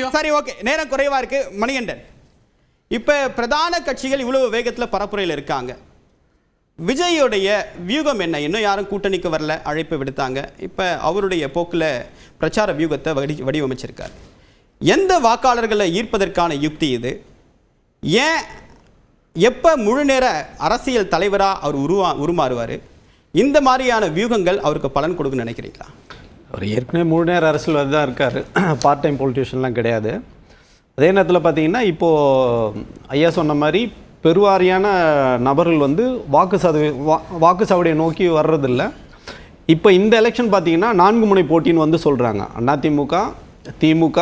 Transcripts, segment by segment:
முடியும். சரி, ஓகே, நேரம் குறைவா இருக்கு. மணிகண்டன், இப்ப பிரதான கட்சிகள் இவ்வளவு வேகத்துல பரப்புரையில் இருக்காங்க. விஜயோடைய வியூகம் என்ன? இன்னும் யாரும் கூட்டணிக்கு வரல, அழைப்பு விடுத்தாங்க. இப்ப அவருடைய போக்குல பிரச்சார வியூகத்தை வடிவமைச்சிருக்காரு. எந்த வாக்காளர்களை ஈர்ப்பதற்கான யுக்தி இது? ஏன் எப்ப முழு நேர அரசியல் தலைவரா அவர் உருமாறுவாரு? இந்த மாதிரியான வியூகங்கள் அவருக்கு பலன் கொடுக்குன்னு நினைக்கிறீங்களா? அவர் ஏற்கனவே முழு நேர அரசியல் தான் இருக்கார், பார்ட் டைம் பொலிட்டிஷியன்லாம் கிடையாது. அதே நேரத்தில் பார்த்தீங்கன்னா இப்போது ஐயா சொன்ன மாதிரி பெருவாரியான நபர்கள் வந்து வாக்கு சாவடியை நோக்கி வர்றதில்ல. இப்போ இந்த எலெக்ஷன் பார்த்தீங்கன்னா 4 முனை போட்டின்னு வந்து சொல்கிறாங்க. அதிமுக, திமுக,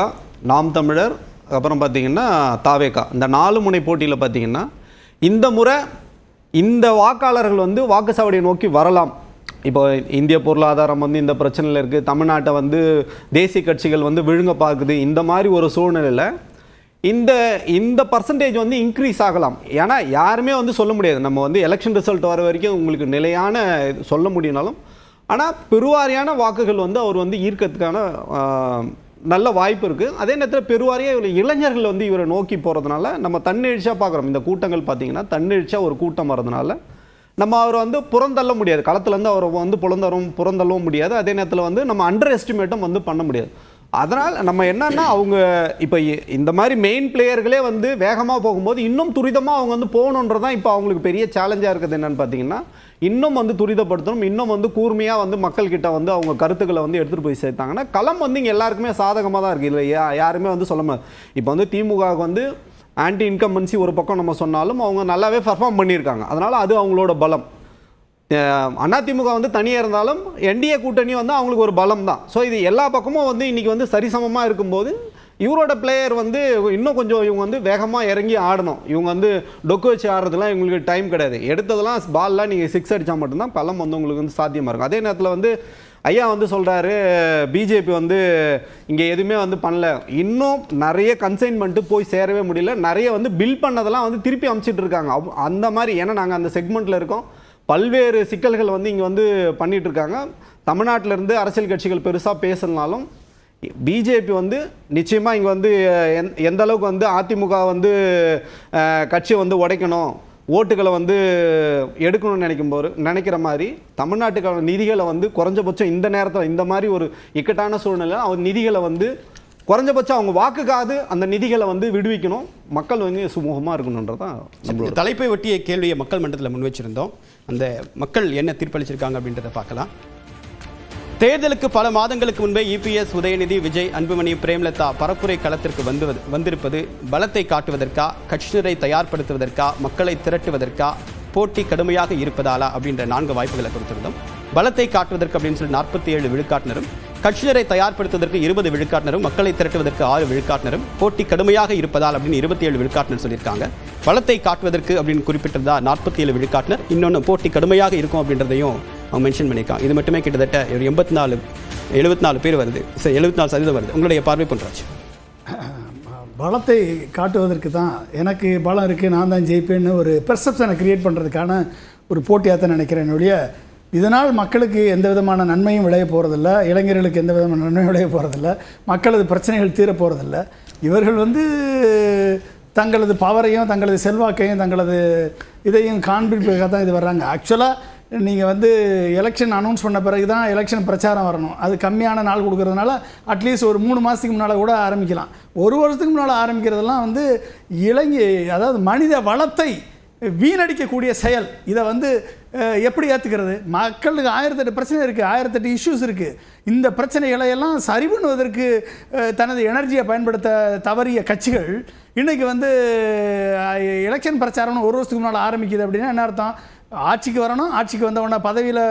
நாம் தமிழர், அப்புறம் பார்த்தீங்கன்னா தாவேகா. இந்த 4 முனை போட்டியில் பார்த்தீங்கன்னா இந்த முறை இந்த வாக்காளர்கள் வந்து வாக்குச்சாவடியை நோக்கி வரலாம். இப்போ இந்திய பொருளாதாரம் வந்து இந்த பிரச்சனையில் இருக்குது, தமிழ்நாட்டை வந்து தேசிய கட்சிகள் வந்து விழுங்க பார்க்குது. இந்த மாதிரி ஒரு சூழ்நிலையில் இந்த பர்சன்டேஜ் வந்து இன்க்ரீஸ் ஆகலாம். ஏன்னா யாருமே வந்து சொல்ல முடியாது, நம்ம வந்து எலெக்ஷன் ரிசல்ட் வர வரைக்கும் உங்களுக்கு நிலையான சொல்ல முடியினாலும், ஆனால் பெருவாரியான வாக்குகள் வந்து அவர் வந்து ஈர்க்கிறதுக்கான நல்ல வாய்ப்பு இருக்குது. அதே நேரத்தில் பெருவாரியாக இளைஞர்கள் வந்து இவரை நோக்கி போகிறதுனால நம்ம தன்னெழுச்சியாக பார்க்குறோம். இந்த கூட்டங்கள் பார்த்திங்கன்னா தன்னெழுச்சியாக ஒரு கூட்டம் வரதுனால நம்ம அவரை வந்து புறந்தள்ள முடியாது, களத்துலேருந்து அவரை வந்து புறந்தள்ளவும் முடியாது. அதே நேரத்தில் வந்து நம்ம அண்டர் எஸ்டிமேட்டும் வந்து பண்ண முடியாது. அதனால் நம்ம என்னன்னா அவங்க இப்போ இந்த மாதிரி மெயின் பிளேயர்களே வந்து வேகமாக போகும்போது இன்னும் துரிதமாக அவங்க வந்து போகணுன்றதான் இப்போ அவங்களுக்கு பெரிய சேலஞ்சாக இருக்குது. என்னென்னு பார்த்தீங்கன்னா இன்னும் வந்து துரிதப்படுத்தணும், இன்னும் வந்து கூர்மையாக வந்து மக்கள்கிட்ட வந்து அவங்க கருத்துக்களை வந்து எடுத்துகிட்டு போய் சேர்த்தாங்கன்னா களம் வந்து இங்கே எல்லாருக்குமே சாதகமாக தான் இருக்குது. இல்லை யாருமே வந்து சொல்ல முடியாது. இப்போ வந்து திமுகவுக்கு வந்து ஆன்டி இன்கம்பன்சி ஒரு பக்கம் நம்ம சொன்னாலும் அவங்க நல்லாவே பர்ஃபார்ம் பண்ணியிருக்காங்க. அதனால் அது அவங்களோட பலம். அதிமுக வந்து தனியாக இருந்தாலும் என்டிஏ கூட்டணி வந்து அவங்களுக்கு ஒரு பலம் தான். ஸோ இது எல்லா பக்கமும் வந்து இன்றைக்கி வந்து சரிசமமாக இருக்கும்போது இவரோட பிளேயர் வந்து இன்னும் கொஞ்சம் இவங்க வந்து வேகமாக இறங்கி ஆடணும். இவங்க வந்து டொக்கு வச்சு ஆடுறதுலாம் இவங்களுக்கு டைம் கிடையாது. எடுத்ததெல்லாம் பால்லாம் நீங்கள் 6 அடித்தா மட்டும்தான் களம் வந்து உங்களுக்கு வந்து சாத்தியமாக இருக்கும். அதே நேரத்தில் வந்து ஐயா வந்து சொல்கிறாரு பிஜேபி வந்து இங்கே எதுவுமே வந்து பண்ணல, இன்னும் நிறைய கன்சைன்மெண்ட்டு போய் சேரவே முடியல, நிறைய வந்து பில் பண்ணதெல்லாம் வந்து திருப்பி அனுப்பிச்சிட்டு இருக்காங்க. அந்த மாதிரி ஏன்னா நாங்கள் அந்த செக்மெண்ட்டில் இருக்கோம், பல்வேறு சிக்கல்கள் வந்து இங்கே வந்து பண்ணிகிட்டு இருக்காங்க. தமிழ்நாட்டிலேருந்து அரசியல் கட்சிகள் பெருசாக பேசுனாலும் பிஜேபி வந்து நிச்சயமாக இங்கே வந்து எந்த அளவுக்கு வந்து அதிமுக வந்து கட்சியை வந்து உடைக்கணும், ஓட்டுகளை வந்து எடுக்கணும்னு நினைக்கிற மாதிரி தமிழ்நாட்டுக்கான நிதிகளை வந்து குறைஞ்சபட்சம் இந்த நேரத்தில் இந்த மாதிரி ஒரு இக்கட்டான சூழ்நிலை அவர் நிதிகளை வந்து குறைஞ்சபட்சம் அவங்க வாக்குக்காது அந்த நிதிகளை வந்து விடுவிக்கணும், மக்கள் வந்து சுமூகமாக இருக்கணுன்றதான் தலைப்பை ஒட்டிய கேள்வியை மக்கள் மன்றத்தில் முன் வச்சிருந்தோம். அந்த மக்கள் என்ன தீர்ப்பளிச்சிருக்காங்க அப்படின்றத பார்க்கலாம். தேர்தலுக்கு பல மாதங்களுக்கு முன்பே இபிஎஸ், உதயநிதி, விஜய், அன்புமணி, பிரேமலதா பரப்புரை களத்திற்கு வந்திருப்பது பலத்தை காட்டுவதற்கா, கட்சியினரை தயார்படுத்துவதற்கா, மக்களை திரட்டுவதற்கா, போட்டி கடுமையாக இருப்பதாலா அப்படின்ற 4 வாய்ப்புகளை கொடுத்திருந்தோம். பலத்தை காட்டுவதற்கு அப்படின்னு சொல்லி 47 விழுக்காட்டினரும், கட்சியினரை தயார்படுத்துவதற்கு 20 விழுக்காட்டினரும், மக்களை திரட்டுவதற்கு 6 விழுக்காட்டினரும், போட்டி கடுமையாக இருப்பதால் அப்படின்னு 27 விழுக்காட்டினர் சொல்லியிருக்காங்க. பலத்தை காட்டுவதற்கு அப்படின்னு குறிப்பிட்டிருந்தா 47 விழுக்காட்டினர், இன்னொன்று போட்டி கடுமையாக இருக்கும் அப்படின்றதையும் அவங்க மென்ஷன் பண்ணியிருக்காங்க. இது மட்டுமே கிட்டத்தட்ட ஒரு 74 பேர் வருது, 74% வருது. உங்களுடைய பார்வை பண்ணுறாச்சு. பலத்தை காட்டுவதற்கு தான் எனக்கு பலம் இருக்குது, நான் தான் ஜெயிப்பேன்னு ஒரு பெர்செப்ஷனை கிரியேட் பண்ணுறதுக்கான ஒரு போட்டியாக தான் நினைக்கிறேன் ஒழிய இதனால் மக்களுக்கு எந்த விதமான நன்மையும் விளைய போகிறதில்ல, இளைஞர்களுக்கு எந்த விதமான நன்மையும் விளைய போகிறதில்ல, மக்களது பிரச்சனைகள் தீர போகிறதில்ல. இவர்கள் வந்து தங்களது பவரையும் தங்களது செல்வாக்கையும் தங்களது இதையும் காண்பிப்பதற்காக தான் இது வர்றாங்க. ஆக்சுவலாக நீங்கள் வந்து எலெக்ஷன் அனௌன்ஸ் பண்ண பிறகு தான் எலெக்ஷன் பிரச்சாரம் வரணும். அது கம்மியான நாள் கொடுக்கறதுனால அட்லீஸ்ட் ஒரு 3 மாதத்துக்கு முன்னால் கூட ஆரம்பிக்கலாம். 1 வருஷத்துக்கு முன்னால் ஆரம்பிக்கிறதெல்லாம் வந்து அதாவது மனித வளத்தை வீணடிக்கக்கூடிய செயல். இதை வந்து எப்படி ஏற்றுக்கிறது? மக்களுக்கு 1008 பிரச்சனை இருக்குது, 1008 இஷ்யூஸ் இருக்குது. இந்த பிரச்சனைகளை எல்லாம் சரி பண்ணுவதற்கு தனது எனர்ஜியை பயன்படுத்த தவறிய கட்சிகள் இன்றைக்கி வந்து எலெக்ஷன் பிரச்சாரம்னு 1 வருஷத்துக்கு முன்னால் ஆரம்பிக்குது. அப்படின்னா என்ன அர்த்தம்? ஆட்சிக்கு வரணும், ஆட்சிக்கு வந்தவொடனே பதவியில்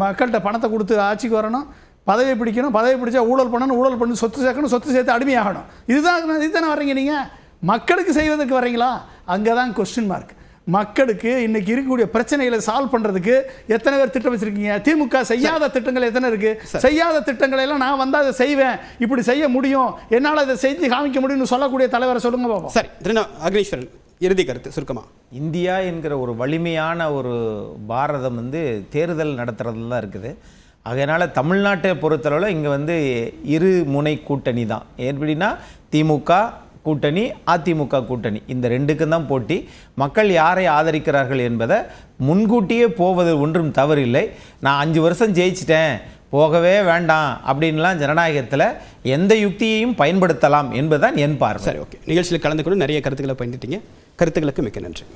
மக்கள்கிட்ட பணத்தை கொடுத்து ஆட்சிக்கு வரணும், பதவி பிடிக்கணும், பதவி பிடிச்சா ஊழல் பண்ணணும், ஊழல் பண்ணி சொத்து சேர்க்கணும், சொத்து சேர்த்து அடிமையாகணும். இதுதானே வர்றீங்க நீங்கள்? மக்களுக்கு செய்வதற்கு வர்றீங்களா? அங்கே தான் கொஸ்டின் மார்க். மக்களுக்கு இன்னைக்கு இருக்கக்கூடிய பிரச்சனைகளை சால்வ் பண்ணுறதுக்கு எத்தனை பேர் திட்டம் வச்சிருக்கீங்க? திமுக செய்யாத திட்டங்கள் எத்தனை இருக்கு? செய்யாத திட்டங்களை எல்லாம் நான் வந்தால் அதை செய்வேன், இப்படி செய்ய முடியும், என்னால் அதை செஞ்சு காமிக்க முடியும்னு சொல்லக்கூடிய தலைவரை சொல்லுங்க பாப்போம். சரி, அக்னீஸ்வரன் இறுதி கருத்து சுருக்கமா. இந்தியா என்கிற ஒரு வலிமையான ஒரு பாரதம் வந்து தேர்தல் நடத்துறதுல தான் இருக்குது. அதனால் தமிழ்நாட்டை பொறுத்தளவில் இங்கே வந்து இரு முனை கூட்டணி தான். எப்படின்னா திமுக கூட்டணி, அதிமுக கூட்டணி, இந்த ரெண்டுக்கும் தான் போட்டி. மக்கள் யாரை ஆதரிக்கிறார்கள் என்பதை முன்கூட்டியே போவது ஒன்றும் தவறில்லை. நான் 5 வருஷம் ஜெயிச்சிட்டேன், போகவே வேண்டாம் அப்படின்லாம் ஜனநாயகத்தில் எந்த யுக்தியையும் பயன்படுத்தலாம் என்பதுதான் என் பார்வை. சரி, ஓகே. நிகழ்ச்சியில் கலந்து கொண்டு நிறைய கருத்துக்களை பயந்துட்டீங்க. கருத்துக்களுக்கு மிக்க நன்றி.